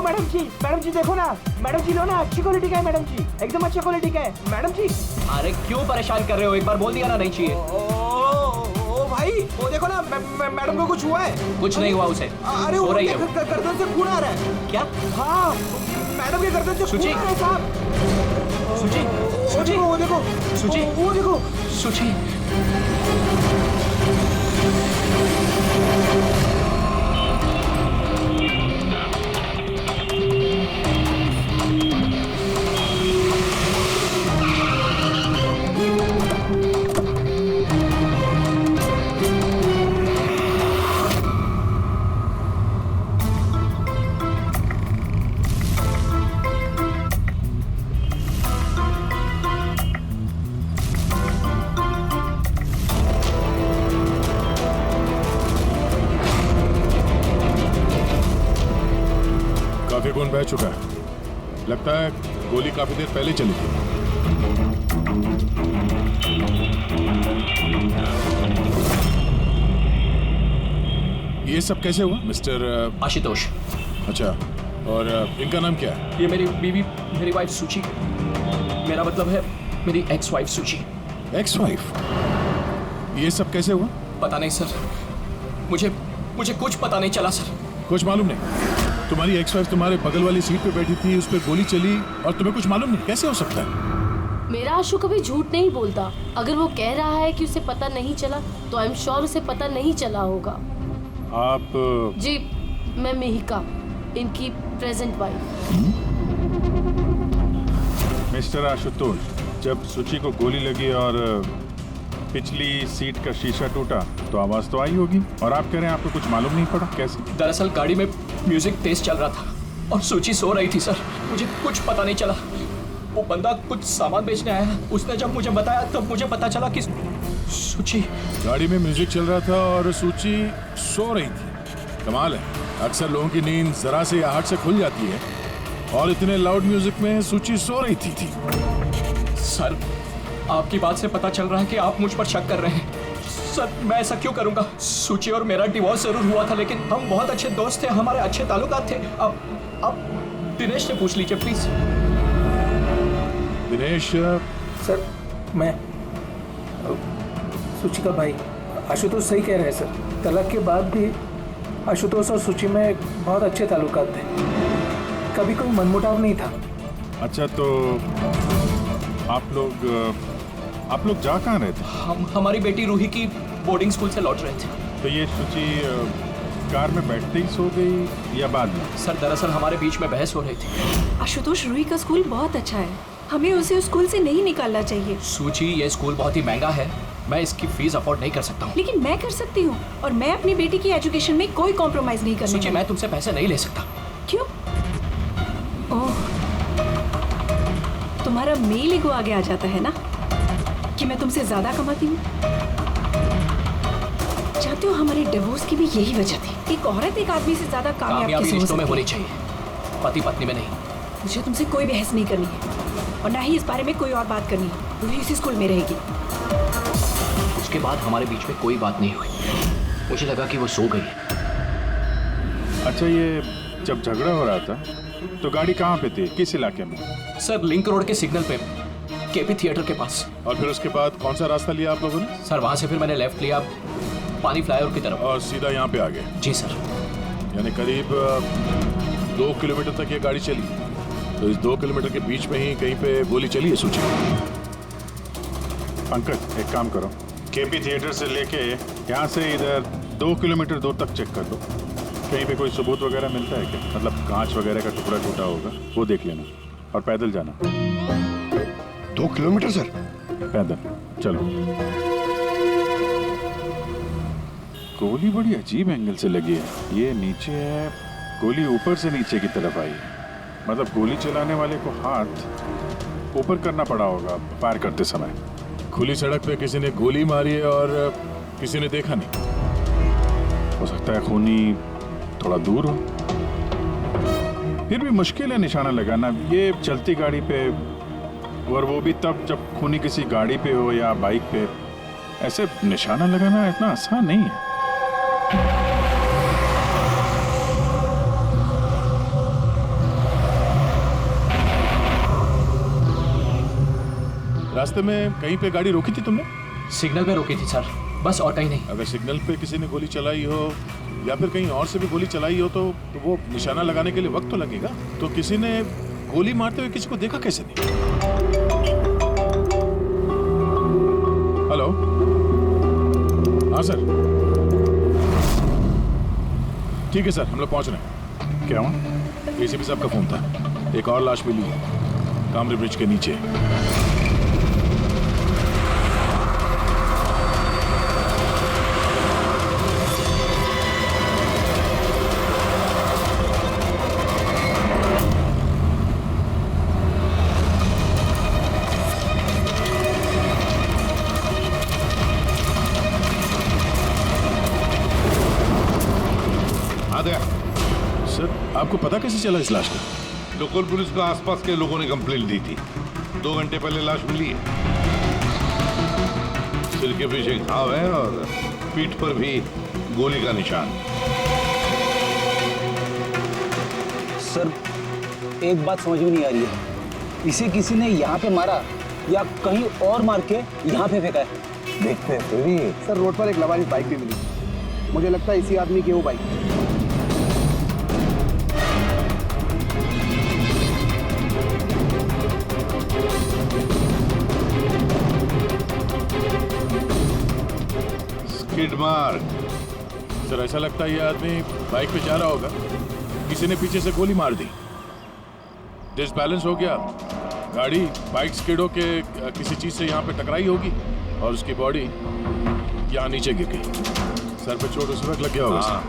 Madam जी देखो ना, madam जी लो ना, अच्छी क्वालिटी का है मैडम जी, एकदम अच्छी क्वालिटी का है मैडम जी। अरे क्यों परेशान कर रहे हो, एक बार बोल दिया ना नहीं चाहिए। ओ भाई वो देखो ना, मैडम को कुछ हुआ है। कुछ नहीं हुआ उसे, अरे सो रही है वो। गर्दन से खून आ रहा है। क्या? हाँ मैडम के गर्दन से खून सुची। आ रहा है साहब। सुची, सुची, वो देखो सुची, वो देखो सुची। काफी खून बह चुका है, लगता है गोली काफी देर पहले चली थी। ये सब कैसे हुआ मिस्टर आशुतोष। अच्छा, और इनका नाम क्या है? ये मेरी बीवी, मेरी वाइफ सुची, मेरा मतलब है मेरी एक्स वाइफ सुची। Ex wife? ये सब कैसे हुआ? पता नहीं सर, मुझे कुछ पता नहीं चला सर। कुछ मालूम नहीं? तुम्हारी एक्स वाइफ तुम्हारे बगल वाली सीट पे बैठी थी, उस पर गोली चली और तुम्हें कुछ मालूम नहीं? कैसे हो सकता है? मेरा आशु कभी झूठ नहीं बोलता। अगर वो कह रहा है कि उसे पता नहीं चला, तो आई एम श्योर उसे पता नहीं चला होगा। आप जी, मैं मिहिका, इनकी प्रेजेंट वाइफ। मिस्टर आशुतोष, जब सुची को गोली लगी और पिछली सीट का शीशा टूटा तो आवाज तो आई होगी, और आप कह रहे हैं आपको कुछ मालूम नहीं पड़ा? कैसे? दरअसल गाड़ी में म्यूजिक तेज चल रहा था और सुची सो रही थी सर, मुझे कुछ पता नहीं चला। वो बंदा कुछ सामान बेचने आया, उसने जब मुझे बताया तब मुझे पता चला कि सुची। गाड़ी में म्यूजिक चल रहा था और सुची सो रही थी। कमाल है, अक्सर लोगों की नींद जरा से आहट से खुल जाती है, और इतने लाउड म्यूजिक में सुची सो रही थी। सर, आपकी बात से पता चल रहा है कि आप मुझ पर शक कर रहे हैं। सर, मैं ऐसा क्यों करूंगा? सुची और मेरा डिवोर्स जरूर हुआ था, लेकिन हम बहुत अच्छे दोस्त थे, हमारे अच्छे ताल्लुकात थे। अब दिनेश से पूछ लीजिए प्लीज। दिनेश? सर, मैं सुची का भाई आशुतोष सही कह रहे हैं सर। तलाक के बाद भी आशुतोष और सुची में बहुत अच्छे ताल्लुकात थे, कभी कोई मनमुटाव नहीं था। अच्छा, तो आप लोग जा कहाँ रहे थे? हम हमारी बेटी रूही की बोर्डिंग स्कूल से लौट रहे थे। तो ये सुची कार में बैठते ही सो गई या बाद में? सर, दरअसल हमारे बीच में बहस हो रही थी। आशुतोष, रूही का स्कूल बहुत अच्छा है, हमें उसे उस स्कूल से नहीं निकालना चाहिए। सुची, ये स्कूल बहुत ही महंगा है, मैं इसकी फीस अफोर्ड नहीं कर सकता हूँ। लेकिन मैं कर सकती हूँ, और मैं अपनी बेटी की एजुकेशन में कोई कॉम्प्रोमाइज नहीं करने सुची, वाली। मैं तुमसे पैसे नहीं ले सकता। क्यों? ओह, तुम्हारा मेल ईगो आगे आ जाता है ना कि मैं तुमसे ज्यादा कमाती हूँ। चाहते हो हमारे डिवोर्स की भी यही वजह थी। एक औरत एक आदमी से ज्यादा कामयाब कैसे हो रिश्तों में सकती होनी है? चाहिए, पति पत्नी में नहीं। मुझे तुमसे कोई बहस नहीं करनी है, और ना ही इस बारे में कोई और बात करनी है। रूही इसी स्कूल में रहेगी। उसके बाद हमारे बीच में कोई बात नहीं हुई, मुझे लगा कि वो सो गई। अच्छा, ये जब झगड़ा हो रहा था तो गाड़ी कहाँ पे थी, किस इलाके में? सर, लिंक रोड के सिग्नल पे, केपी थिएटर के पास। और फिर उसके बाद कौन सा रास्ता लिया आप लोगों ने? सर, वहाँ से फिर मैंने लेफ्ट लिया पानी फ्लाईओवर की तरफ। और सीधा यहाँ पे आ गए? जी सर। यानी करीब 2 किलोमीटर तक ये गाड़ी चली, तो इस 2 किलोमीटर के बीच में ही कहीं पे गोली चली है सुची? पंकज, एक काम करो, केपी थिएटर से लेके यहाँ से इधर 2 किलोमीटर दूर तक चेक कर लो, कहीं पे कोई सबूत वगैरह मिलता है क्या? मतलब कांच वगैरह का टुकड़ा टूटा होगा, वो देख लेना, और पैदल जाना। 2 किलोमीटर सर? पैदल चलो। गोली बड़ी अजीब एंगल से लगी है, ये नीचे है, गोली ऊपर से नीचे की तरफ आई है। मतलब गोली चलाने वाले को हाथ ऊपर करना पड़ा होगा फायर करते समय। खुली सड़क पे किसी ने गोली मारी है और किसी ने देखा नहीं। हो सकता है खूनी थोड़ा दूर हो, फिर भी मुश्किल है निशाना लगाना ये चलती गाड़ी पे, और वो भी तब जब खूनी किसी गाड़ी पे हो या बाइक पे। ऐसे निशाना लगाना इतना आसान नहीं है। रास्ते में कहीं पे गाड़ी रोकी थी तुमने? सिग्नल पे रोकी थी सर, बस और कहीं नहीं। अगर सिग्नल पे किसी ने गोली चलाई हो या फिर कहीं और से भी गोली चलाई हो तो वो निशाना लगाने के लिए वक्त तो लगेगा। तो किसी ने गोली मारते हुए किसी को देखा कैसे नहीं? हेलो, हाँ सर, ठीक है सर, हम लोग पहुंच रहे हैं। क्या हुआ? एसीपी साहब का फोन था, एक और लाश मिली है कामरी ब्रिज के नीचे। सर, आपको पता कैसे चला इस लाश का? लोकल पुलिस को आसपास के लोगों ने कंप्लेंट दी थी। 2 घंटे पहले लाश मिली है। सिर के पीछे घाव है और पीठ पर भी गोली का निशान। सर, एक बात समझ में नहीं आ रही है, इसे किसी ने यहाँ पे मारा या कहीं और मार के यहाँ पे फेंका है? देखते हैं फिर भी। सर, रोड पर एक लवारिस बाइक भी मिली, मुझे लगता है इसी आदमी की वो बाइक। Skid mark. सर, ऐसा लगता है ये आदमी बाइक पे जा रहा होगा, किसी ने पीछे से गोली मार दी, डिसबैलेंस हो गया, गाड़ी बाइक स्किड होके किसी चीज से यहाँ पे टकराई होगी और उसकी बॉडी यहाँ नीचे गिर गई। सर पे चोट उस वक्त लग गया होगा। हाँ।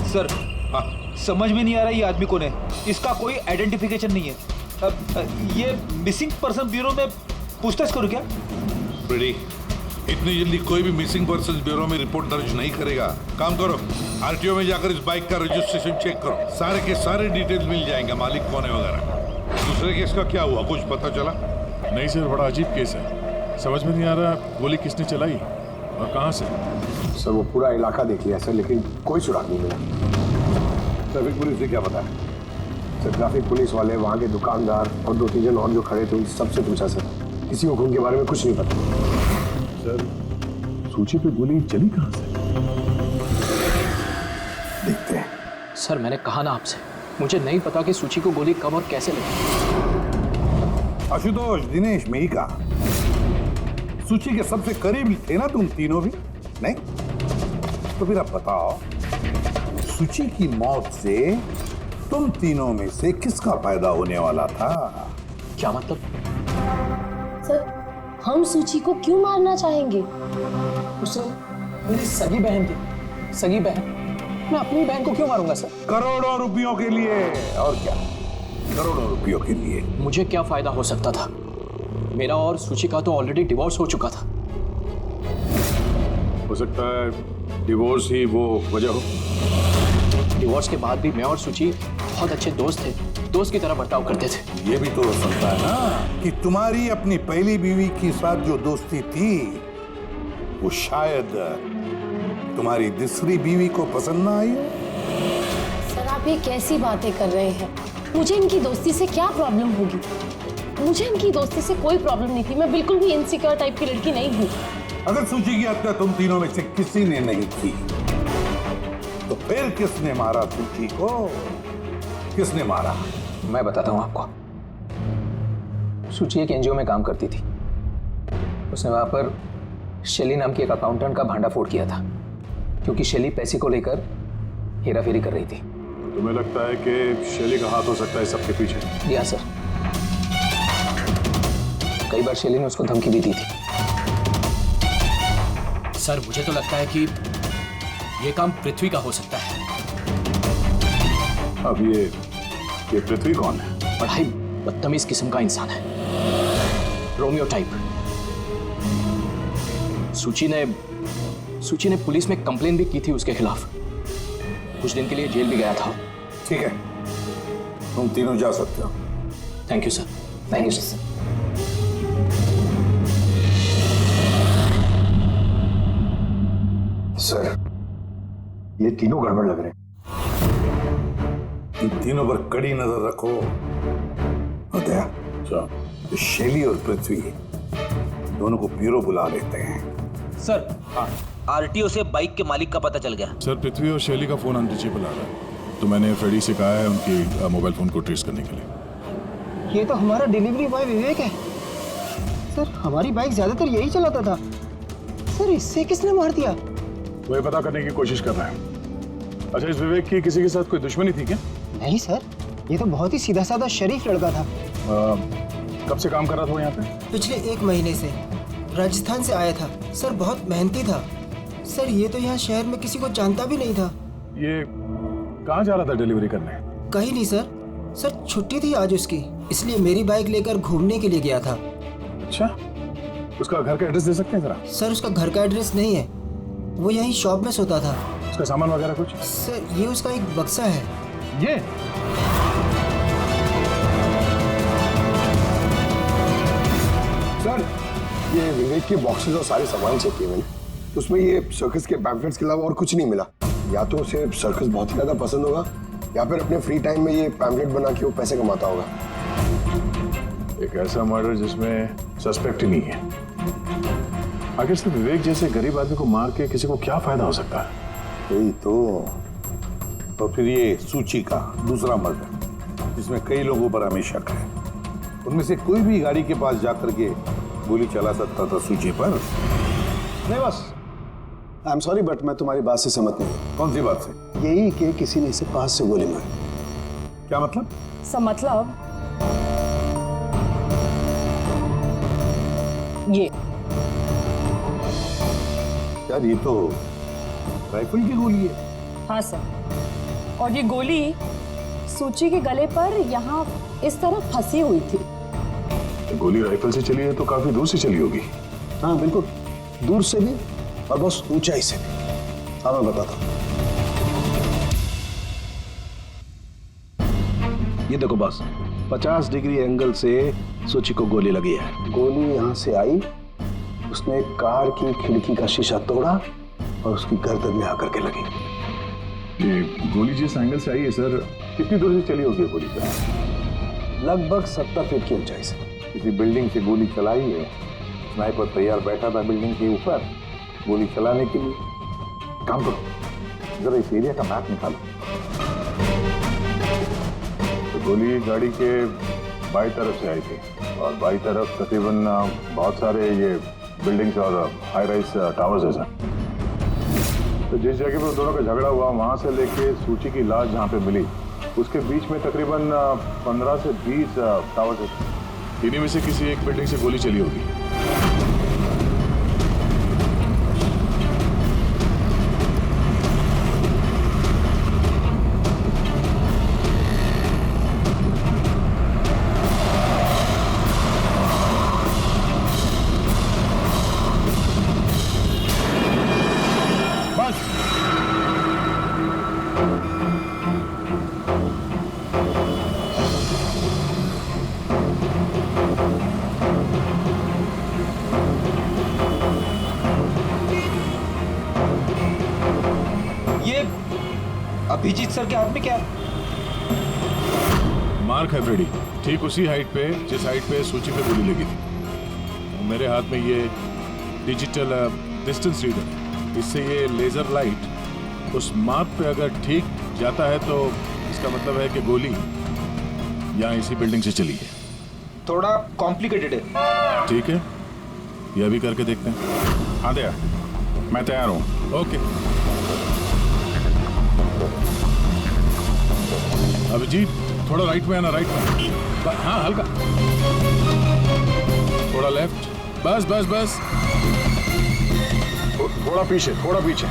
सर, समझ में नहीं आ रहा ये आदमी कौन है, इसका कोई आइडेंटिफिकेशन नहीं है। ये मिसिंग पर्सन ब्यूरो में पूछताछ करूं क्या? फ्रेडी, इतनी जल्दी कोई भी मिसिंग पर्सन ब्यूरो में रिपोर्ट दर्ज नहीं करेगा। काम करो, आरटीओ में जाकर इस बाइक का रजिस्ट्रेशन चेक करो, सारे के सारे डिटेल्स मिल जाएंगे, मालिक कौन है वगैरह। दूसरे केस का क्या हुआ, कुछ पता चला? नहीं सर, बड़ा अजीब केस है, समझ में नहीं आ रहा गोली किसने चलाई और कहाँ से। सर, वो पूरा इलाका देख लिया सर, लेकिन कोई सुराग नहीं मिला। ट्रैफिक पुलिस से क्या पता है? सर, ट्रैफिक पुलिस वाले, वहाँ के दुकानदार और 2-3 जन और जो खड़े थे उन सबसे पूछा सर, किसी को खून के बारे में कुछ नहीं पता। सर, सूची पे गोली चली कहाँ से? देखते हैं। सर, मैंने कहा ना आपसे, मुझे नहीं पता कि सूची को गोली कब और कैसे लगी। आशुतोष, दिनेश, मेहिका, सूची के सबसे करीब थे ना तुम तीनों भी? नहीं? तो फिर अब बताओ, सूची की मौत से तुम तीनों में से किसका फायदा होने वाला था? क्या मतलब? सर, हम सूची को क्यों मारना चाहेंगे? सर, मेरी सगी बहन थी, सगी बहन, मैं अपनी बहन को क्यों मारूंगा सर? करोड़ों रुपयों के लिए। और क्या? करोड़ों रुपयों के लिए। मुझे क्या फायदा हो सकता था? मेरा और सूची का तो ऑलरेडी डिवोर्स हो चुका था। हो सकता है डिवोर्स ही वो वजह हो। डिवोर्स के बाद भी मैं और सूची बहुत अच्छे दोस्त थे, दोस्त की तरह बर्ताव करते थे। ये भी तो हो सकता है ना कि तुम्हारी अपनी पहली बीवी के साथ जो दोस्ती थी वो शायद तुम्हारी दूसरी बीवी को पसंद ना आई हो। सर, आप ये कैसी बातें कर रहे हैं? मुझे इनकी दोस्ती से क्या प्रॉब्लम होगी? मुझे इनकी दोस्ती से कोई प्रॉब्लम नहीं थी, मैं बिल्कुल भी इनसिक्योर टाइप की लड़की नहीं हूँ। अगर सूची की हत्या तुम तीनों में से किसी ने नहीं की तो फिर किसने मारा सूची को? किसने मारा? मैं बताता हूँ आपको। सूची एक एनजीओ में काम करती थी, उसने वहां पर शैली नाम की एक अकाउंटेंट का भांडाफोड़ किया था, क्योंकि शैली पैसे को लेकर हेराफेरी कर रही थी। तुम्हें लगता है कि शैली का हाथ हो सकता है सबके पीछे? या सर, कई बार शैली ने उसको धमकी भी दी थी। सर, मुझे तो लगता है कि ये काम पृथ्वी का हो सकता है। अब ये पृथ्वी कौन है? बड़ा ही बदतमीज किस्म का इंसान है, रोमियो टाइप। सूची ने पुलिस में कंप्लेन भी की थी उसके खिलाफ, कुछ दिन के लिए जेल भी गया था। ठीक है, तुम तीनों जा सकते हो। Thank you sir. Thank you sir. Sir, ये तीनों गड़बड़ लग रहे हैं। इन तीनों पर कड़ी नजर रखो। और दया, तो शैली और पृथ्वी दोनों को ब्यूरो बुला लेते हैं। सर आरटीओ से बाइक के मालिक का पता चल गया। सर पृथ्वी और शैली का फोन अनरीचेबल आ रहा है, तो मैंने फ्रेडी से कहा है उनकी मोबाइल फोन को ट्रेस करने के लिए। ये तो हमारा डिलीवरी बॉय विवेक है। सर हमारी बाइक ज्यादातर यही चलाता था। सर इससे किसने मार दिया? वही पता करने की कोशिश कर रहे हैं। अच्छा, इस विवेक की किसी के साथ कोई दुश्मनी थी क्या? नहीं सर, ये तो बहुत ही सीधा साधा शरीफ लड़का था। कब से काम कर रहा था वो यहाँ पे? पिछले 1 महीने से राजस्थान से आया था। सर बहुत मेहनती था। सर ये तो यहाँ शहर में किसी को जानता भी नहीं था। ये कहाँ जा रहा था डिलीवरी करने? कहीं नहीं सर। सर छुट्टी थी आज उसकी, इसलिए मेरी बाइक लेकर घूमने के लिए गया था। अच्छा, उसका घर का एड्रेस दे सकते हैं जरा? सर उसका घर का एड्रेस नहीं है, वो यहीं शॉप में सोता था। उसका सामान वगैरह कुछ? सर ये उसका एक बक्सा है। ये सर ये विवेक के बॉक्सेस और सारे सामान चेक किए मैंने, उसमें ये सर्कस के पैम्फलेट्स के अलावा और कुछ नहीं मिला। या तो उसे सर्कस बहुत ही ज्यादा पसंद होगा, या फिर अपने फ्री टाइम में ये पैम्फलेट बना के वो पैसे कमाता होगा। एक ऐसा मर्डर जिसमें सस्पेक्ट ही नहीं है। आखिर सिर्फ विवेक जैसे गरीब आदमी को मार के किसी को क्या फायदा हो सकता है? यही तो फिर ये सूची का दूसरा मर्डर, जिसमें कई लोगों पर हमें शक है। उनमें से कोई भी गाड़ी के पास जाकर के गोली चला सकता था सूची पर। नहीं बस, आई एम सॉरी बट मैं तुम्हारी बात से सहमत नहीं। कौन सी बात से? यही कि किसी ने इसे पास से गोली मारी। क्या मतलब? सब मतलब ये यार ये तो राइफल की गोली है। हाँ सर, और ये गोली सूची के गले पर यहाँ इस तरह फंसी हुई थी। गोली राइफल से चली है तो काफी दूर से चली होगी। हाँ बिल्कुल, दूर से भी और बहुत ऊंचाई से भी। हाँ मैं बताता हूँ। ये देखो बस, 50 डिग्री एंगल से सूची को गोली लगी है। गोली यहाँ से आई, उसने कार की खिड़की का शीशा तोड़ा और उसकी गर्दन में आकर के लगी। ये गोली जिस एंगल से आई है सर, कितनी दूर से चली होगी गोली सर? लगभग 70 फीट की ऊंचाई से। किसी बिल्डिंग से गोली चलाई है। स्नाइपर तैयार बैठा था बिल्डिंग के ऊपर गोली चलाने के लिए। काम करो, जरा इस एरिया का मैप निकालो। तो गोली गाड़ी के बाई तरफ से आई थी, और बाई तरफ तकरीबन बहुत सारे ये बिल्डिंग्स और हाई राइज टावर्स है सर। तो जिस जगह पर दोनों का झगड़ा हुआ, वहां से लेके सूची की लाश जहाँ पे मिली, उसके बीच में तकरीबन 15 से 20 टावर्स है। इन्हीं में से किसी एक बिल्डिंग से गोली चली होगी। अभिजीत सर के हाथ में क्या? मार्क है फ्रेडी, ठीक उसी हाइट पे जिस हाइट पे सूची पे गोली लगी थी। मेरे हाथ में ये डिजिटल डिस्टेंस रीडर है। इससे ये लेजर लाइट उस मार्क पे अगर ठीक जाता है तो इसका मतलब है कि गोली यहाँ इसी बिल्डिंग से चली है। थोड़ा कॉम्प्लिकेटेड है। ठीक है, ये भी करके देखते हैं। हाँ दया, मैं तैयार हूँ। ओके अभिजीत, थोड़ा राइट में आना, राइट में। हाँ हल्का, थोड़ा लेफ्ट, बस बस बस, थोड़ा पीछे, थोड़ा पीछे।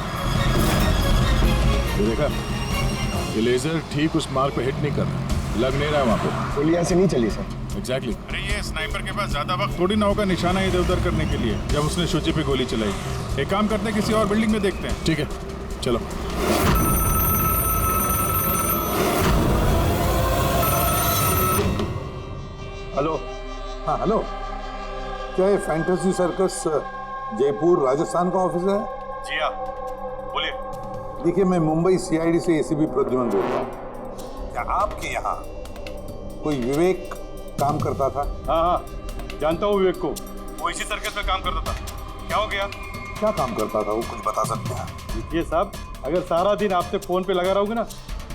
ये देखा, ये लेजर ठीक उस मार्क पे हिट नहीं कर रहा, लग नहीं रहा है वहां पे। गोली ऐसे नहीं चली सर। एग्जैक्टली। अरे ये स्नाइपर के पास ज्यादा वक्त थोड़ी ना होगा निशाना इधर उधर करने के लिए, जब उसने सूची पे गोली चलाई। एक काम करते हैं, किसी और बिल्डिंग में देखते हैं। ठीक है, चलो। हेलो। हाँ हेलो, क्या ये फैंटेसी सर्कस जयपुर राजस्थान का ऑफिस है? जी हाँ, बोलिए। देखिए मैं मुंबई सीआईडी से एसीपी प्रद्युमन बोल रहा हूँ। आपके यहाँ कोई विवेक काम करता था? हाँ, जानता हूँ विवेक को। वो इसी सर्कस में काम करता था। क्या हो गया? क्या काम करता था वो, कुछ बता सकते हैं? देखिए साहब, अगर सारा दिन आपसे फोन पे लगा रहूंगा ना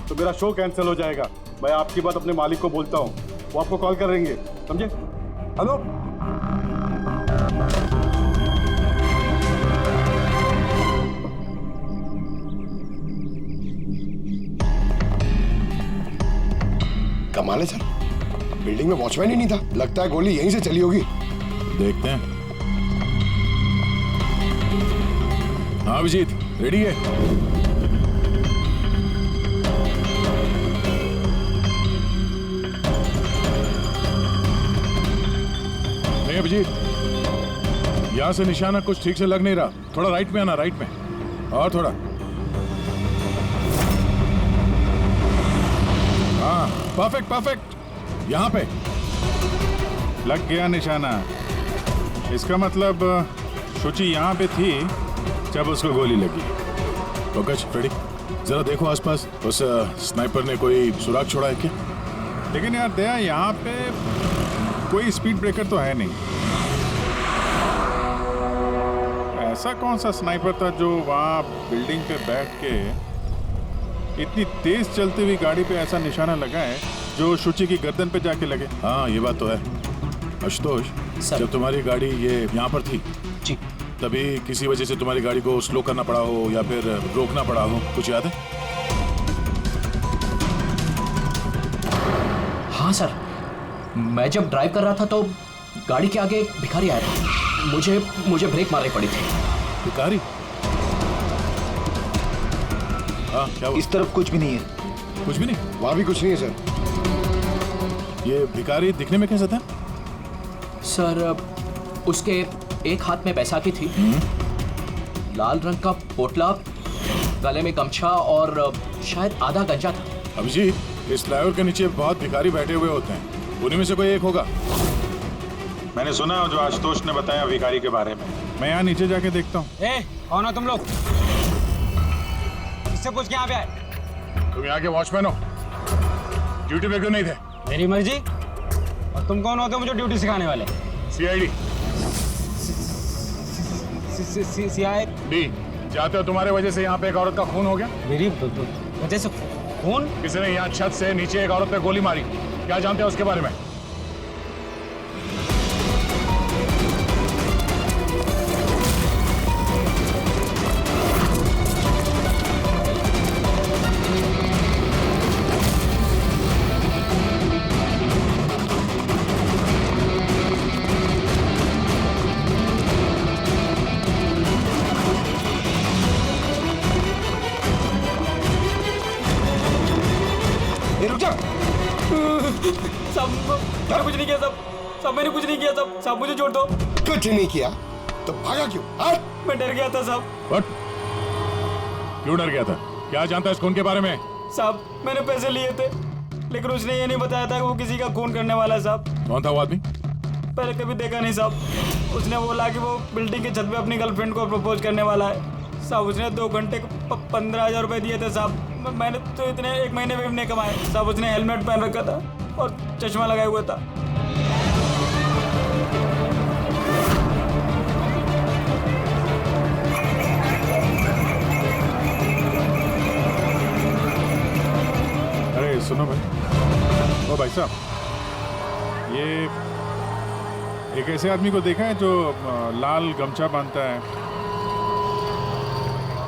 तो मेरा शो कैंसिल हो जाएगा। मैं आपकी बात अपने मालिक को बोलता हूँ, वो आपको कॉल करेंगे, समझे? हेलो, कमाल है सर, बिल्डिंग में वॉचमैन ही नहीं था। लगता है गोली यहीं से चली होगी। देखते हैं। हाँ अभिजीत, रेडी है? नहीं अभिजीत, यहां से निशाना कुछ ठीक से लग नहीं रहा। थोड़ा राइट में आना, राइट में, और थोड़ा। हाँ परफेक्ट परफेक्ट, यहां पे लग गया निशाना। इसका मतलब शुचि यहाँ पे थी जब उसको गोली लगी। पंकज, रेडी? जरा देखो आसपास, उस स्नाइपर ने कोई सुराग छोड़ा है क्या? लेकिन यार दया, यहाँ पे कोई स्पीड ब्रेकर तो है नहीं। ऐसा कौन सा स्नाइपर था जो वहाँ बिल्डिंग पे बैठ के इतनी तेज चलती हुई गाड़ी पे ऐसा निशाना लगाए जो शुचि की गर्दन पे जाके लगे? हाँ ये बात तो है। आशुतोष, जब तुम्हारी गाड़ी ये यहाँ पर थी जी, तभी किसी वजह से तुम्हारी गाड़ी को स्लो करना पड़ा हो या फिर रोकना पड़ा हो, कुछ याद है? हाँ सर, मैं जब ड्राइव कर रहा था तो गाड़ी के आगे एक भिखारी आया था। मुझे ब्रेक मारनी पड़ी थी। भिखारी? हाँ क्या हुआ? इस तरफ कुछ भी नहीं है। कुछ भी नहीं? वहां भी कुछ नहीं है सर। ये भिखारी दिखने में कैसा था? सर, उसके एक हाथ में बैसाखी थी, लाल रंग का पोटला, गले में गमछा और शायद आधा गंजा था। अभिजीत, इस फ्लाईओवर के नीचे बहुत भिखारी बैठे हुए होते हैं, उन्हीं में से कोई एक होगा। मैंने सुना जो आशुतोष ने बताया भिखारी के बारे में। मैं यहाँ नीचे जाके देखता हूँ। कौन हो तुम लोग? किससे पूछ के यहाँ पे आए? तुम यहाँ के वॉचमैन हो? ड्यूटी पे क्यों नहीं थे? मेरी मर्जी। और तुम कौन होते हो मुझे ड्यूटी सिखाने वाले? CID D. चाहते हो तुम्हारे वजह से यहाँ पे एक औरत का खून हो गया? मेरी वजह से खून? किसी ने यहाँ छत से नीचे एक औरत पे गोली मारी। क्या जानते हो उसके बारे में? मैंने कुछ नहीं किया सब मैंने कुछ नहीं किया सब मुझे छोड़ दो। कुछ नहीं किया तो भागा क्यों? मैं डर गया था साहब। What? क्यों डर गया था? क्या जानता है इस खून के बारे में? साहब, मैंने पैसे लिए थे लेकिन उसने ये नहीं बताया था कि वो किसी का खून करने वाला है साहब। कौन था वो आदमी? पहले कभी देखा नहीं साहब। उसने बोला कि वो बिल्डिंग की छत पे अपनी गर्लफ्रेंड को प्रपोज करने वाला है साहब। उसने 2 घंटे 15,000 रुपए दिए थे साहब। मैंने तो इतने 1 महीने में भी नहीं कमाए साहब। उसने हेलमेट पहन रखा था और चश्मा लगाया हुआ था। अरे सुनो भाई, ओ भाई साहब, ये एक ऐसे आदमी को देखा है जो लाल गमछा बांधता है,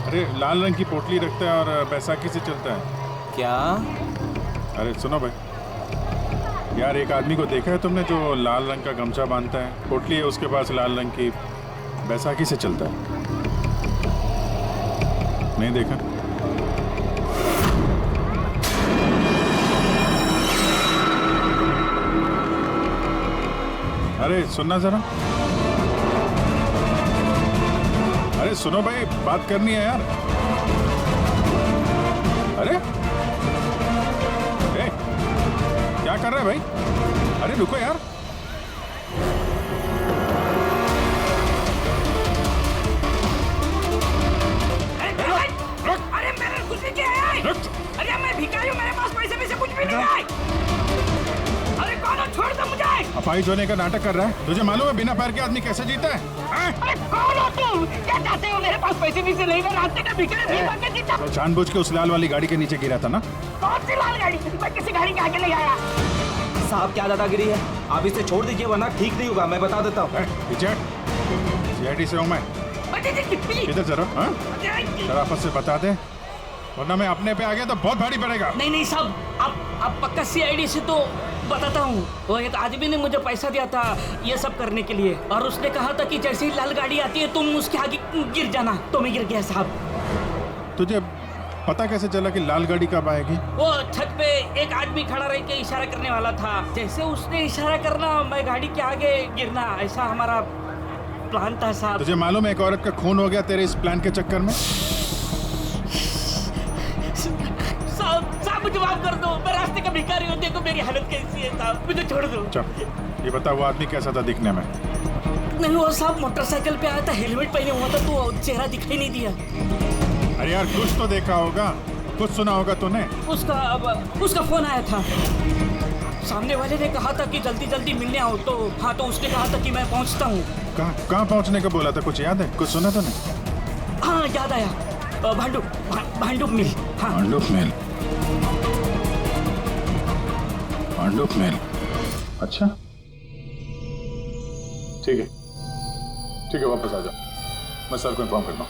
अरे लाल रंग की पोटली रखता है और बैसाखी से चलता है? क्या? अरे सुनो भाई यार, एक आदमी को देखा है तुमने जो लाल रंग का गमछा बांधता है, पोटली है उसके पास लाल रंग की, बैसाखी से चलता है? नहीं देखा? अरे सुनना जरा, अरे सुनो भाई, बात करनी है यार। अरे ए, क्या कर रहा है भाई? अरे रुको यार। अरे मैंने कुछ नहीं किया है। अरे मैं भिखारी हूँ, मेरे पास पैसे कुछ भी नहीं सिपाही होने का नाटक कर रहा है? तुझे मालूम है बिना पैर के आदमी कैसे जीता है? अरे कौन हो तुम? क्या चाहते हो? मेरे पास पैसे नहीं से नहीं, मैं रास्ते का भिखारी नहीं बनकर जीता। तो जानबूझ के उस लाल वाली गाड़ी के नीचे गिरा था ना? कौन सी लाल गाड़ी? मैं किसी गाड़ी के आगे नहीं आया। साहब क्या दादागिरी है, आप इसे छोड़ दीजिए वरना ठीक नहीं होगा, मैं बता देता हूँ। CID से हूँ मैं। किधर जरा? शराफत से बता दे, वरना मैं अपने पे आ गया तो बहुत भारी पड़ेगा। नहीं साहब, आप पक्का CID से तो बताता हूँ। वो एक आदमी ने मुझे पैसा दिया था ये सब करने के लिए, और उसने कहा था कि जैसे ही लाल गाड़ी आती है तुम उसके आगे गिर जाना। तो मैं गिर गया साहब। तुझे पता कैसे चला कि लाल गाड़ी कब आएगी? वो छत पे एक आदमी खड़ा रह के इशारा करने वाला था, जैसे उसने इशारा करना मैं गाड़ी के आगे गिरना, ऐसा हमारा प्लान था साहब। तुझे मालूम है एक औरत का खून हो गया तेरे इस प्लान के चक्कर में? साहब मुझे माफ कर दो, मैं रास्ते का भिखारी हूँ, देखो मेरी हालत कैसी है साहब, मुझे छोड़ दो। चल ये बता वो आदमी कैसा था दिखने में? नहीं वो साहब मोटरसाइकिल पे आया था, हेलमेट पहने हुआ था, तो चेहरा दिखाई नहीं दिया। अरे यार कुछ तो देखा होगा, कुछ सुना होगा तूने? उसका फोन आया था, सामने वाले ने कहा था कि जल्दी जल्दी मिलने आओ, तो हाँ तो उसने कहा था कि मैं पहुँचता हूँ। कहाँ पहुँचने को बोला था, कुछ याद है? कुछ सुना तूने? हाँ याद आया, भांडुप मिल। हाँ भांडुप मिल। अच्छा ठीक है वापस आ जा, मैं सर को इन्फॉर्म करता हूँ।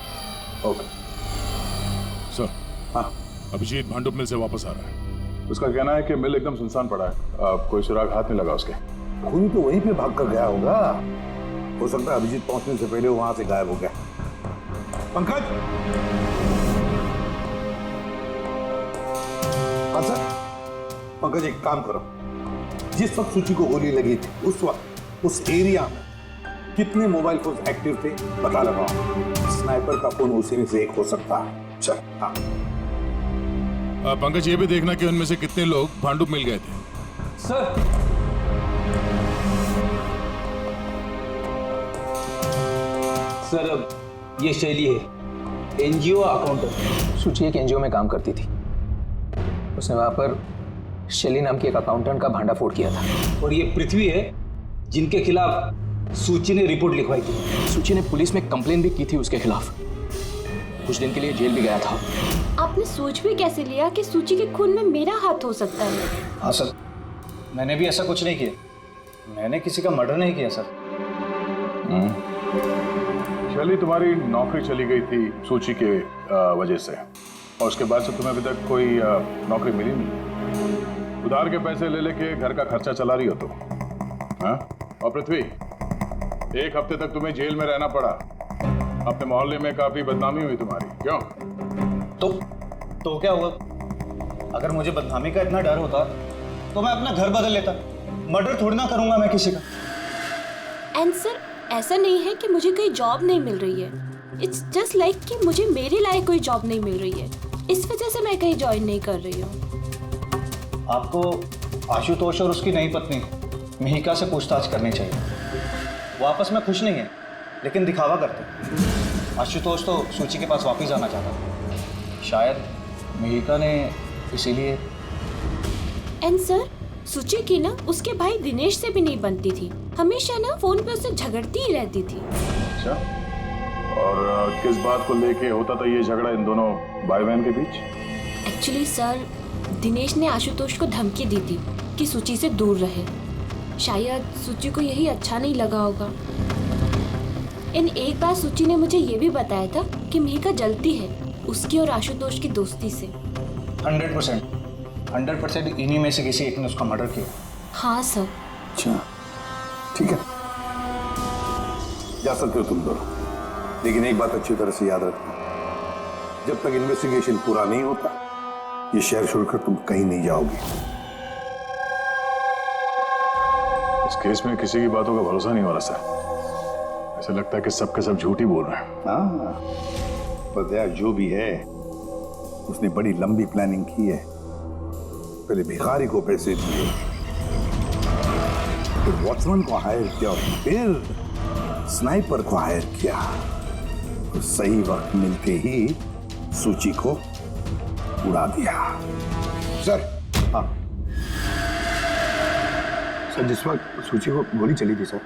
Okay sir. हाँ अभिजीत भांडुप मिल से वापस आ रहा है। उसका कहना है कि मिल एकदम सुनसान पड़ा है, कोई सुराग हाथ नहीं लगा उसके। खूनी तो वहीं पे भाग कर गया होगा, हो सकता है अभिजीत पहुंचने से पहले वहां से गायब हो गया। पंकज, अच्छा पंकज एक काम करो, जिस वक्त सूची को गोली लगी थी उस वक्त उस एरिया में कितने मोबाइल फोन एक्टिव थे पता लगाओ, स्नाइपर का फोन उसी में से एक हो सकता है। चल हाँ पंकज ये भी देखना कि उनमें से कितने लोग भांडुप मिल गए थे। सर अब ये शैली है, NGO अकाउंटेंट। सूची एक NGO में काम करती थी, उसने वहां पर शैली नाम की एक अकाउंटेंट का भांडा फोड़ किया था। और ये पृथ्वी है जिनके खिलाफ सूची ने रिपोर्ट लिखवाई थी। सूची ने पुलिस में कंप्लेन भी की थी उसके खिलाफ, कुछ दिन के लिए जेल भी गया था। आपने सोच भी कैसे लिया कि सूची के खून में मेरा हाथ हो सकता है? हाँ सर, मैंने भी ऐसा कुछ नहीं किया, मैंने किसी का मर्डर नहीं किया सर। शैली तुम्हारी नौकरी चली गई थी सूची के वजह से, और उसके बाद से तुम्हें अभी तक कोई नौकरी मिली नहीं। उधार के पैसे ले लेके घर का खर्चा चला रही हो तुम, हाँ? और पृथ्वी, एक हफ्ते तक तुम्हें जेल में रहना पड़ा, अपने मोहल्ले में काफी बदनामी हुई तुम्हारी, क्यों? तो क्या हुआ? अगर मुझे बदनामी का इतना डर होता तो मैं अपना घर बदल लेता, मर्डर थोड़ी ना करूंगा मैं किसी का। एंड सर ऐसा नहीं है कि मुझे कोई जॉब नहीं मिल रही है, इट्स जस्ट लाइक कि मुझे मेरे लायक कोई जॉब नहीं मिल रही है, इस वजह से मैं कहीं ज्वाइन नहीं कर रही हूँ। आपको आशुतोष और उसकी नई पत्नी मिहिका से पूछताछ करनी चाहिए। वो आपस में खुश नहीं है लेकिन दिखावा करते। आशुतोष तो सूची के पास वापस जाना चाहता, शायद मिहिका ने इसीलिए। एंड सर सूची की ना उसके भाई दिनेश से भी नहीं बनती थी, हमेशा ना फोन पे उससे झगड़ती ही रहती थी। अच्छा, और किस बात को लेके होता था ये झगड़ा इन दोनों भाई बहन के बीच? एक्चुअली सर दिनेश ने आशुतोष को धमकी दी थी कि सूची से दूर रहे, शायद सूची को यही अच्छा नहीं लगा होगा। इन एक बार सूची ने मुझे ये भी बताया था कि मिहिका जलती है उसकी और आशुतोष की दोस्ती से। 100% इन्हीं में से किसी एक ने उसका मर्डर किया। हाँ सर। अच्छा ठीक है, जा सकते हो तुम दोनों, लेकिन एक बात अच्छी तरह से याद रखना, जब तक इन्वेस्टिगेशन पूरा नहीं होता ये शहर छोड़कर तुम कहीं नहीं जाओगे। इस केस में किसी की बातों का भरोसा नहीं हो रहा सर, ऐसा लगता है कि सब के सब झूठ ही बोल रहे हैं। हाँ पर यार जो भी है उसने बड़ी लंबी प्लानिंग की है, पहले भिखारी को पैसे दिए, फिर वॉचमैन को हायर किया और फिर स्नाइपर को हायर किया, तो सही वक्त मिलते ही सूची को उड़ा दिया। सर हाँ सर जिस वक्त सूची को गोली चली थी सर,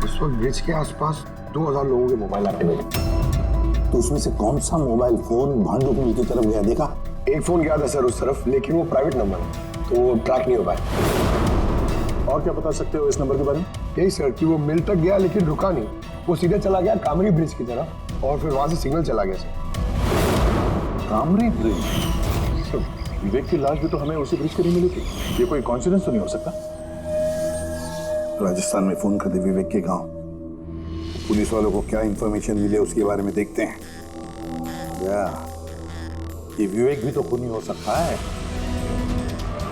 उस वक्त ब्रिज के आसपास 2000 लोगों के मोबाइल एक्टिवेट थे। तो उसमें से कौन सा मोबाइल फोन भांडू पुल की तरफ गया देखा? एक फोन गया था सर उस तरफ, लेकिन वो प्राइवेट नंबर है तो वो ट्रैक नहीं हो पाया। और क्या बता सकते हो इस नंबर के बारे में? यही सर कि वो मिल तक गया लेकिन रुका नहीं, वो सीधे चला गया कामरी ब्रिज की तरफ और फिर वहां से सिग्नल चला गया सर। कामरी ब्रिज? विवेक की लाश भी तो हमें उसी ब्रिज के नहीं मिली थी। ये कोई कॉन्सिडेंस तो नहीं हो सकता? राजस्थान में फोन कर दे विवेक के गांव, पुलिस वालों को क्या इंफॉर्मेशन मिले उसके बारे में देखते हैं। ये विवेक भी तो खूनी हो सकता है।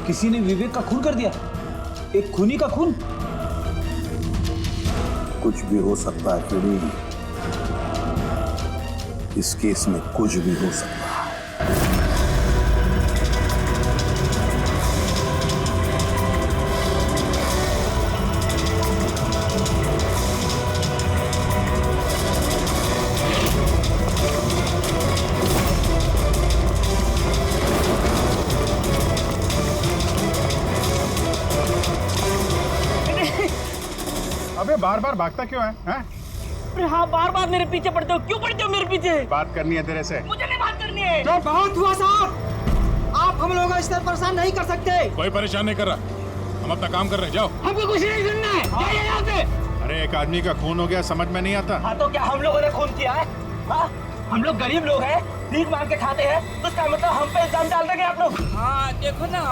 किसी ने विवेक का खून कर दिया, एक खूनी का खून। कुछ भी हो सकता है फ्रेडी, इस केस में कुछ भी हो सकता है। अबे बार बार भागता क्यों है? अरे हाँ, बार बार मेरे पीछे पड़ते हो, क्यों पड़ते हो मेरे पीछे? बात करनी है तेरे से। मुझे नहीं बात करनी है। तो बहुत हुआ साहब, आप हम लोगों को इस तरह परेशान नहीं कर सकते। कोई परेशान नहीं कर रहा, हम अपना काम कर रहे हैं। जाओ। हमको कुछ नहीं सुनना है, जाइए यहाँ से। अरे एक आदमी का खून हो गया, समझ में नहीं आता। हाँ तो क्या हम लोगों ने खून किया है? हाँ, हम लोग गरीब लोग हैं, भीख मांग के खाते हैं, तो इसका मतलब हम पे इल्जाम डाल देंगे आप लोग? हाँ देखो ना।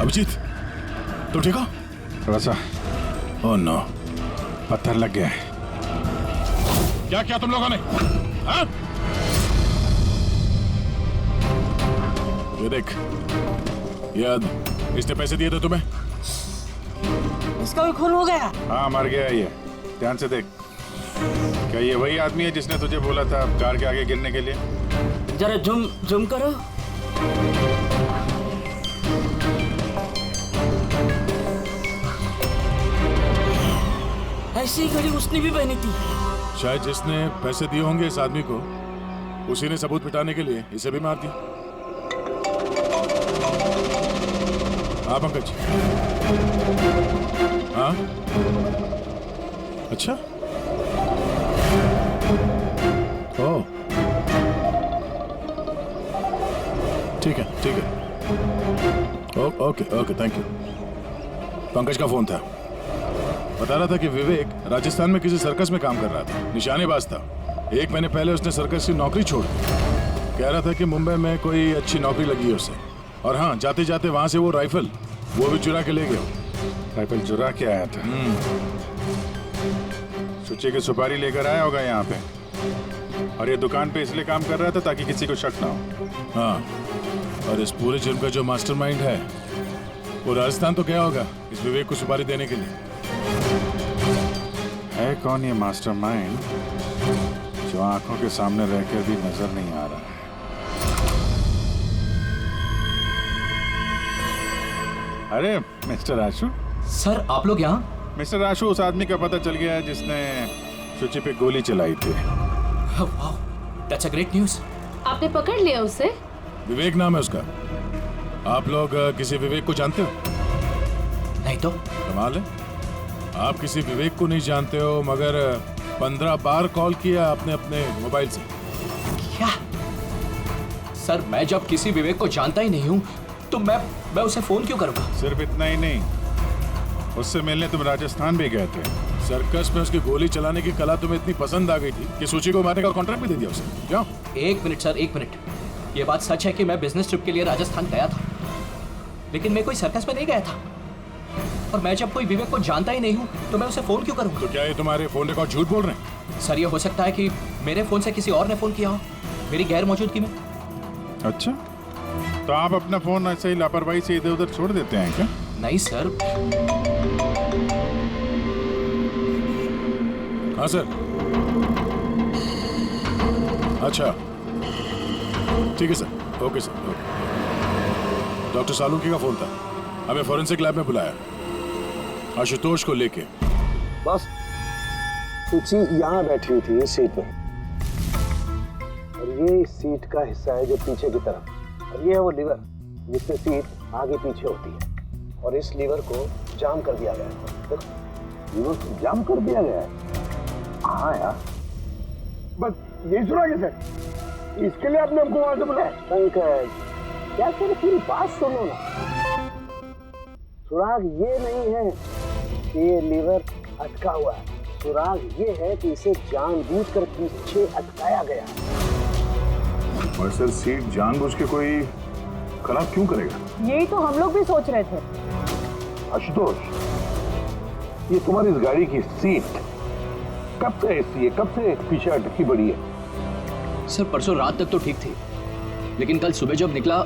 अभिजीत, तू ठीक हो? थोड़ा सा। ओह नो, पत्थर लग गया है। क्या किया तुम लोगों ने? हाँ? ये देख, याद इसने पैसे दिए थे तुम्हें? इसका भी खून हो गया? हाँ मर गया ये, ध्यान से देख। क्या ये वही आदमी है जिसने तुझे बोला था कार के आगे गिरने के लिए? जरा जूम करो। ऐसी घड़ी उसने भी पहनी थी। शायद जिसने पैसे दिए होंगे इस आदमी को, उसी ने सबूत मिटाने के लिए इसे भी मार दिया। हाँ पंकज। हाँ अच्छा। ओह ठीक है ठीक है। Okay okay thank you. Pankaj का फोन था, बता रहा था कि विवेक राजस्थान में किसी सर्कस में काम कर रहा था, निशानेबाज था। 1 महीने पहले उसने सर्कस की नौकरी छोड़ दी। कह रहा था कि मुंबई में कोई अच्छी नौकरी लगी है उसे, और हाँ जाते जाते वहां से वो राइफल वो भी चुरा के ले गया। राइफल चुरा के आया था? सुच्चे की सुपारी लेकर आया होगा यहाँ पे, और ये दुकान पे इसलिए काम कर रहा था ताकि किसी को शक ना हो। हाँ, और इस पूरे जुर्म का जो मास्टरमाइंड है वो राजस्थान तो गया होगा इस विवेक को सुपारी देने के लिए। है कौन ये मास्टरमाइंड जो आंखों के सामने रहकर भी नजर नहीं आ रहा है? अरे मिस्टर आशु। सर आप लोग यहाँ? मिस्टर आशु, उस आदमी का पता चल गया है जिसने सुचि पे गोली चलाई थी। वाह, दैट्स अ ग्रेट न्यूज़। आपने पकड़ लिया उसे? विवेक नाम है उसका। आप लोग किसी विवेक को जानते हो? नहीं तो। कमाल है, आप किसी विवेक को नहीं जानते हो, मगर 15 बार कॉल किया आपने अपने मोबाइल से। क्या? सर मैं जब किसी विवेक को जानता ही नहीं हूँ तो मैं उसे फोन क्यों करूँगा? सिर्फ इतना ही नहीं, उससे मिलने तुम राजस्थान भी गए थे। सर्कस में उसकी गोली चलाने की कला तुम्हें इतनी पसंद आ गई थी कि सूची को मारने का कॉन्ट्रैक्ट भी दे दिया उसे। क्यों? एक मिनट सर, एक मिनट। ये बात सच है कि मैं बिजनेस ट्रिप के लिए राजस्थान गया था, लेकिन मैं कोई सर्कस में नहीं गया था। और मैं जब कोई विवेक को जानता ही नहीं हूँ तो मैं उसे फोन क्यों करूँ? तो क्या ये तुम्हारे फोन रिकॉर्ड झूठ बोल रहे हैं? सर ये हो सकता है कि मेरे फोन से किसी और ने फोन किया हो मेरी गैर मौजूदगी में। अच्छा, तो आप अपना फोन ऐसे ही लापरवाही से इधर उधर छोड़ देते हैं क्या? नहीं सर। हाँ सर। अच्छा ठीक है sir, okay sir. Doctor Salunkhe का फोन था, हमें फॉरेंसिक लैब में बुलाया आशुतोष को लेके। बस सूची यहाँ बैठी हुई थी इस सीट में, और ये इस सीट का हिस्सा है जो पीछे की तरफ, और ये है वो लीवर जिससे सीट आगे पीछे होती है, और इस लीवर को जाम कर दिया गया है। देखो, लीवर को जाम कर दिया गया है। हाँ यार, बस यही सुना कैसे? इसके लिए आपने हमको वहां से बुलाया? पंकज, क्या तेरी पूरी बात सुनो ना। सुराग ये नहीं है कि ये लीवर अटका हुआ है, सुराग ये है कि इसे जानबूझकर पीछे अटकाया गया। और सर सीट जानबूझ के कोई खराब क्यों करेगा? यही तो हम लोग भी सोच रहे थे। आशुतोष, ये तुम्हारी इस गाड़ी की सीट कब से ऐसी है, कब से पीछे अटकी पड़ी है? सर परसों रात तक तो ठीक थी, लेकिन कल सुबह जब निकला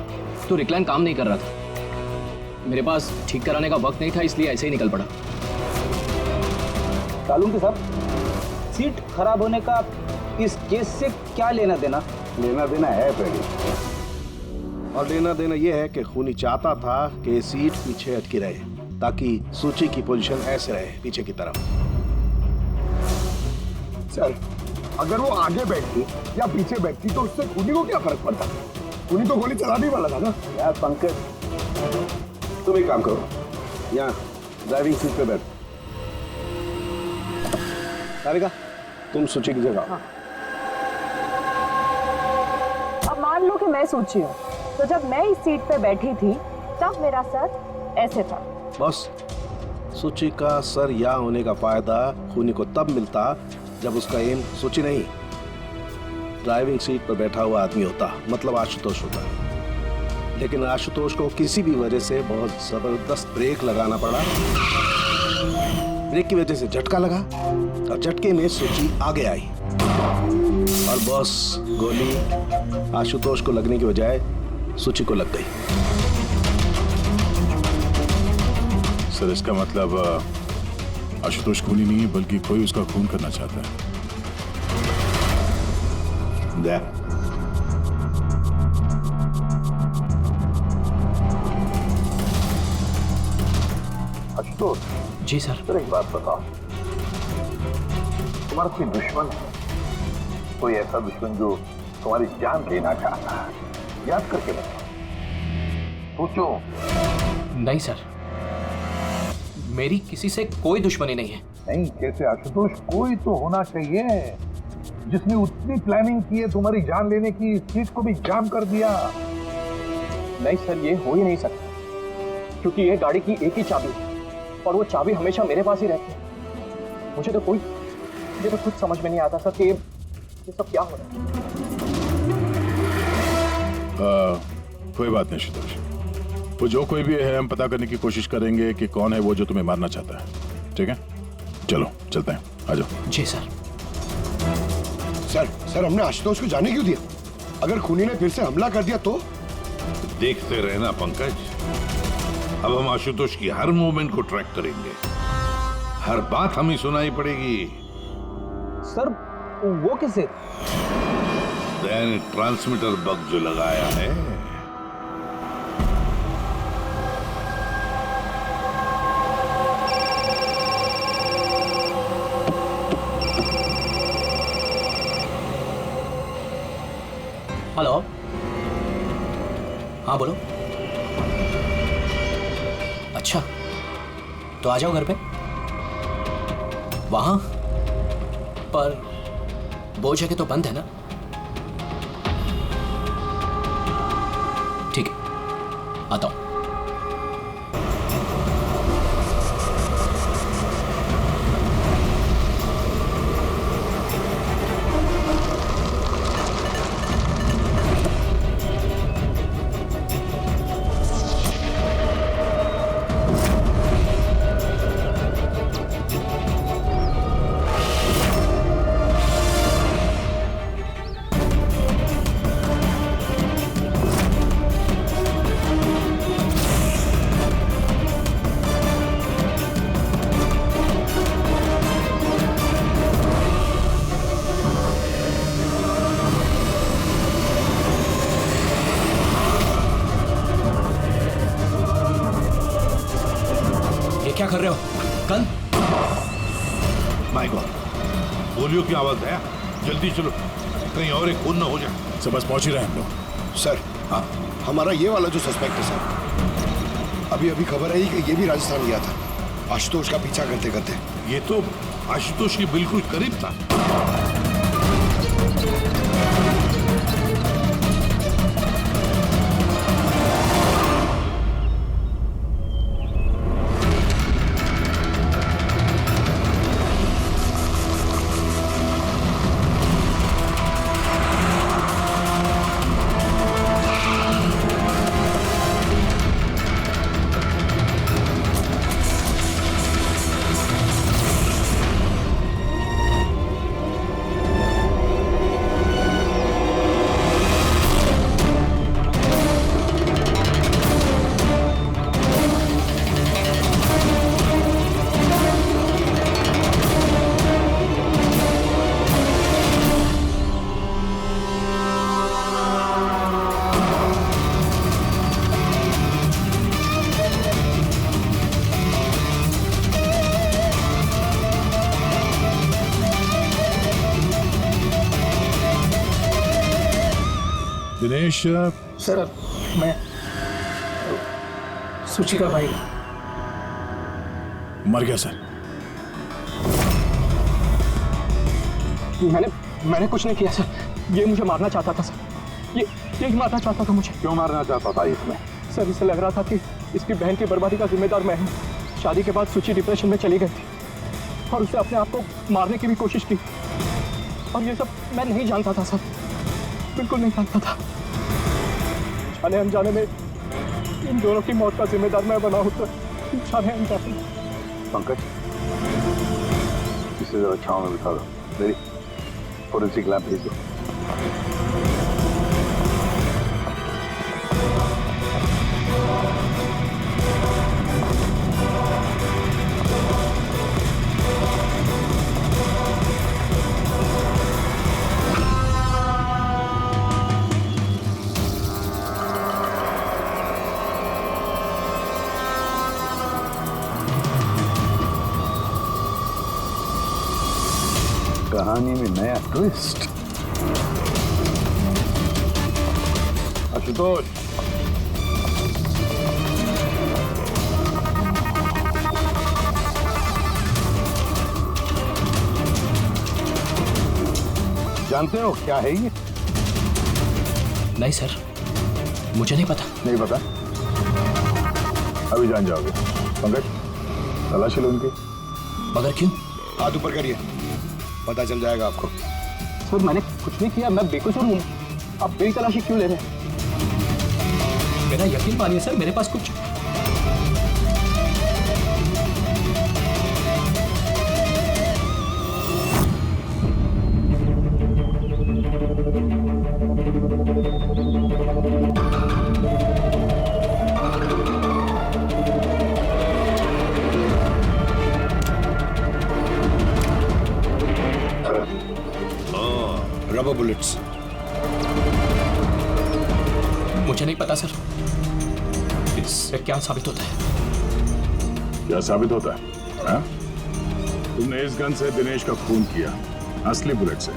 तो रिक्लाइन काम नहीं कर रहा था। मेरे पास ठीक कराने का वक्त नहीं था, इसलिए ऐसे ही निकल पड़ा। कालूम के साहब, सीट खराब होने का इस केस से क्या लेना देना? लेना देना है पहले, और लेना देना यह है कि खूनी चाहता था कि सीट पीछे अटकी रहे ताकि सूची की पोजीशन ऐसे रहे पीछे की तरफ। सर, अगर वो आगे बैठती या पीछे बैठती तो उससे खूनी को क्या फर्क पड़ता? खूनी तो गोली चलाने वाला था ना। यार पंकज, तुम एक काम करो, यहाँ ड्राइविंग सीट पे बैठ। सारिका, तुम सूची की जगह। हाँ। अब मान लो कि मैं सूची हूँ, तो जब मैं इस सीट पे बैठी थी तब मेरा सर ऐसे था। बस सूची का सर यहाँ होने का फायदा खूनी को तब मिलता जब उसका एम सूची नहीं, ड्राइविंग सीट पर बैठा हुआ आदमी होता, मतलब आशुतोष होता। लेकिन आशुतोष को किसी भी वजह से बहुत जबरदस्त ब्रेक लगाना पड़ा। ब्रेक की वजह से झटका लगा और झटके में सूची आगे आई और बॉस गोली आशुतोष को लगने की बजाय सूची को लग गई। सर इसका मतलब आशुतोष खूनी नहीं है, बल्कि कोई उसका खून करना चाहता है। आशुतोष जी सर। सर एक बात बताओ, तुम्हारा कोई दुश्मन है? कोई ऐसा दुश्मन जो तुम्हारी जान लेना चाहता है? याद करके बताओ, सोचो। नहीं सर, मेरी किसी से कोई दुश्मनी नहीं है। नहीं कैसे आशुतोष, कोई तो होना चाहिए जिसने उतनी प्लानिंग की है तुम्हारी जान लेने की, सीट को भी जाम कर दिया। नहीं सर, ये हो ही नहीं सकता, क्योंकि ये गाड़ी की एक ही चाबी है और वो चाबी हमेशा मेरे पास ही रहती है। मुझे तो खुद समझ में नहीं आता सर कि ये सब क्या हो रहा है। कोई बात नहीं आशुतोष, वो जो कोई भी है हम पता करने की कोशिश करेंगे कि कौन है वो जो तुम्हें मारना चाहता है। ठीक है, चलो चलते हैं, आ जाओ। जी सर। सर हमने आशुतोष को जाने क्यों दिया? अगर खूनी ने फिर से हमला कर दिया तो? देखते रहना पंकज, अब हम आशुतोष की हर मूवमेंट को ट्रैक करेंगे, हर बात हमें सुनाई पड़ेगी। सर वो किसे? मैंने ट्रांसमीटर बग जो लगाया है। हेलो, हाँ बोलो। अच्छा तो आ जाओ घर पे। वहां पर वो जगह तो बंद है ना? ठीक है, आता हूं। क्या कर रहे हो? गन? माय गॉड, गोलियों की आवाज है, जल्दी चलो। कहीं और एक खून न हो जाए। सर बस पहुंच ही रहे हैं हम लोग। सर हाँ, हमारा ये वाला जो सस्पेक्ट है सर, अभी अभी खबर आई कि ये भी राजस्थान गया था आशुतोष का पीछा करते करते। ये तो आशुतोष के बिल्कुल करीब था। दिनेश सर मैं सूची का भाई। मर गया सर। मैंने कुछ नहीं किया सर। ये मुझे मारना चाहता था सर। ये मारना चाहता था मुझे। क्यों मारना चाहता था इसमें? सर इसे लग रहा था कि इसकी बहन की बर्बादी का जिम्मेदार मैं हूँ। शादी के बाद सूची डिप्रेशन में चली गई थी और उसने अपने आप को मारने की भी कोशिश की, और ये सब मैं नहीं जानता था सर, बिल्कुल नहीं जानता था। जाने अनजाने में इन दोनों की मौत का जिम्मेदार मैं बना हूँ सर, जाने अनजाने। पंकज, इसे जरा छांव में बिठा दो। मेरी फोरेंसिक लैब भेज दो। कहानी में नया ट्विस्ट। आशुतोष, जानते हो क्या है ये? नहीं सर, मुझे नहीं पता। नहीं पता? अभी जान जाओगे। पंकज, तलाशी लो उनकी। मगर क्यों? हाथ ऊपर करिए, पता चल जाएगा आपको। सर मैंने कुछ नहीं किया, मैं बेकसूर हूँ। आप मेरी तलाशी क्यों ले रहे हैं? मेरा यकीन मानिए सर, मेरे पास कुछ रबर बुलेट्स। मुझे नहीं पता सर, इससे क्या साबित होता है? क्या साबित होता है? हाँ? तुमने इस गन से दिनेश का खून किया, असली बुलेट से।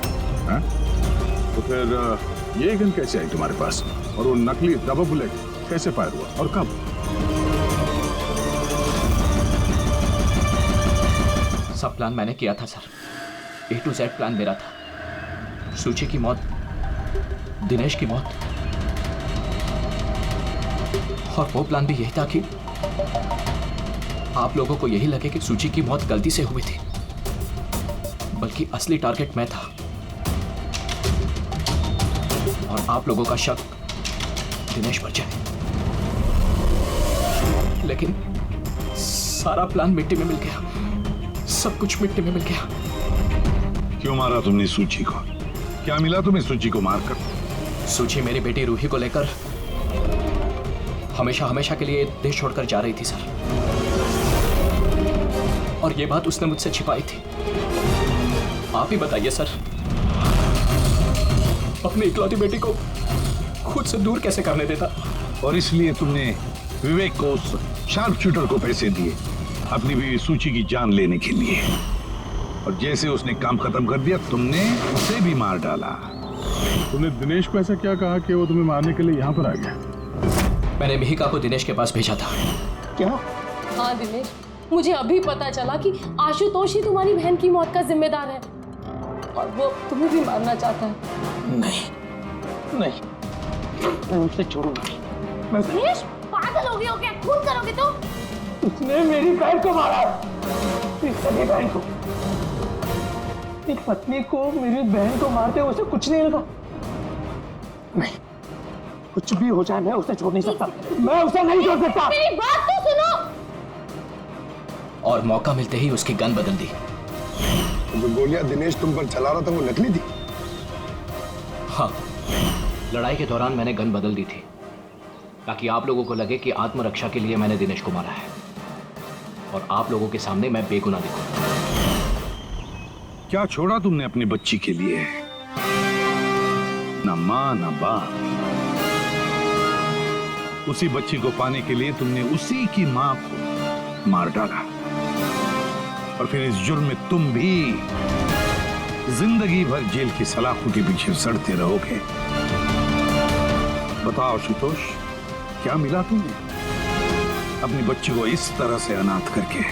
हाँ? तो फिर ये गन कैसे आई तुम्हारे पास, और वो नकली रबर बुलेट कैसे फायर हुआ और कब? सब प्लान मैंने किया था sir. A to Z plan मेरा था। सूची की मौत, दिनेश की मौत, और वो प्लान भी यही था कि आप लोगों को यही लगे कि सूची की मौत गलती से हुई थी, बल्कि असली टारगेट मैं था, और आप लोगों का शक दिनेश पर जाए। लेकिन सारा प्लान मिट्टी में मिल गया, सब कुछ मिट्टी में मिल गया। क्यों मारा तुमने सूची को? क्या मिला तुम्हें सूची को मारकर? सूची मेरी बेटी रूही को लेकर हमेशा हमेशा के लिए देश छोड़कर जा रही थी सर, और ये बात उसने मुझसे छिपाई थी। आप ही बताइए सर, अपनी इकलौती बेटी को खुद से दूर कैसे करने देता? और इसलिए तुमने विवेक को, उस शार्प शूटर को पैसे दिए अपनी बीवी सूची की जान लेने के लिए, और जैसे उसने काम खत्म कर दिया तुमने उसे भी मार डाला। तूने दिनेश को ऐसा क्या कहा कि वो तुम्हें मारने के लिए यहाँ पर आ गया? मैंने मिहिका को दिनेश के पास भेजा था। क्या? हाँ दिनेश, मुझे अभी पता चला कि आशुतोष ही तुम्हारी बहन की मौत का जिम्मेदार है और वो तुम्हें भी मारना चाहता है। नहीं नहीं, मैं उसे छोड़ूंगा। दिनेश, पागल हो गए हो क्या? खून करोगे तुम? उसने मेरी बहन को मारा, मेरी बहन को। एक पत्नी को मेरी बहन को मारते उसे कुछ नहीं लगा। नहीं, कुछ भी हो जाए मैं उसे छोड़ नहीं सकता, मैं उसे नहीं छोड़ सकता। मेरी बात तो सुनो। और मौका मिलते ही उसकी गन बदल दी। जो गोलियां दिनेश तुम पर चला रहा था वो नकली थी? हाँ, लड़ाई के दौरान मैंने गन बदल दी थी ताकि आप लोगों को लगे कि आत्मरक्षा के लिए मैंने दिनेश को मारा है और आप लोगों के सामने मैं बेगुनाह दिखूं। क्या छोड़ा तुमने अपनी बच्ची के लिए? ना मां ना बाप। उसी बच्ची को पाने के लिए तुमने उसी की मां को मार डाला और फिर इस जुर्म में तुम भी जिंदगी भर जेल की सलाखों के पीछे सड़ते रहोगे। बताओ आशुतोष, क्या मिला तुम्हें अपनी बच्ची को इस तरह से अनाथ करके?